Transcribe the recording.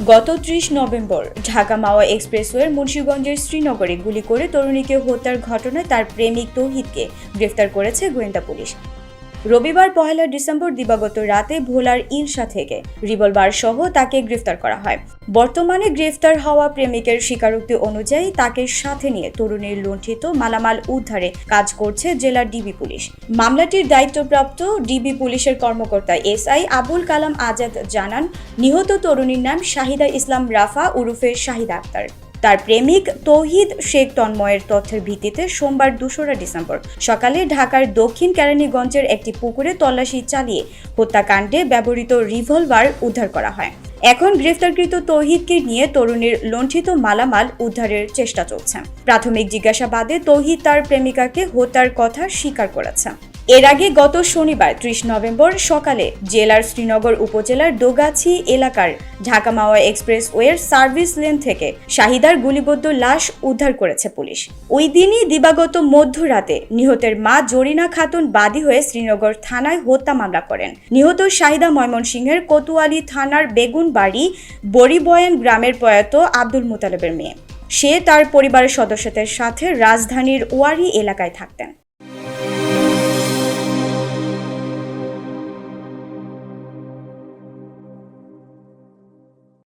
গত ৩০ নভেম্বর ঢাকা মাওয়া এক্সপ্রেসওয়ের মুন্সিগঞ্জের শ্রীনগরে গুলি করে তরুণীকে হত্যার ঘটনায় তার প্রেমিক তৌহিদকে গ্রেফতার করেছে গোয়েন্দা পুলিশ। রবিবার ১ ডিসেম্বর দিবাগত রাতে ভোলার ইলশা থেকে রিভলভার সহ তাকে গ্রেফতার করা হয়। বর্তমানে গ্রেফতার হওয়া প্রেমিকের স্বীকারোক্তি অনুযায়ী তাকে সাথে নিয়ে তরুণীর লুণ্ঠিত মালামাল উদ্ধারে কাজ করছে জেলার ডিবি পুলিশ। মামলাটির দায়িত্বপ্রাপ্ত ডিবি পুলিশের কর্মকর্তা এসআই আবুল কালাম আজাদ জানান, নিহত তরুণীর নাম শাহিদা ইসলাম রাফা ওরফে শাহিদা আক্তার। তার প্রেমিক তৌহিদ শেখ তন্ময়ের তথ্যের ভিত্তিতে সোমবার ২রা ডিসেম্বর সকালে ঢাকার দক্ষিণ কেরানীগঞ্জের একটি পুকুরে তল্লাশি চালিয়ে হত্যাকাণ্ডে ব্যবহৃত রিভলভার উদ্ধার করা হয়। এখন গ্রেফতারকৃত তৌহিদকে নিয়ে তরুণীর লুণ্ঠিত মালামাল উদ্ধারের চেষ্টা চলছে। প্রাথমিক জিজ্ঞাসাবাদে তৌহিদ তার প্রেমিকাকে হত্যার কথা স্বীকার করেছে। এর আগে গত শনিবার ৩০ নভেম্বর সকালে জেলার শ্রীনগর উপজেলার দোগাছি এলাকার ঢাকা মাওয়া এক্সপ্রেসওয়ের সার্ভিস লেন থেকে শাহিদার গুলিবিদ্ধ লাশ উদ্ধার করেছে পুলিশ। ওই দিনই দিবাগত মধ্যরাতে নিহতের মা জরিনা খাতুন বাদী হয়ে শ্রীনগর থানায় হত্যা মামলা করেন। নিহত শাহিদা ময়মনসিংহের কোতোয়ালি থানার বেগুনবাড়ি বড়িবয়ান গ্রামের প্রয়াত আব্দুল মুতালেবের মেয়ে। সে তার পরিবারের সদস্যদের সাথে রাজধানীর ওয়ারি এলাকায় থাকতেন।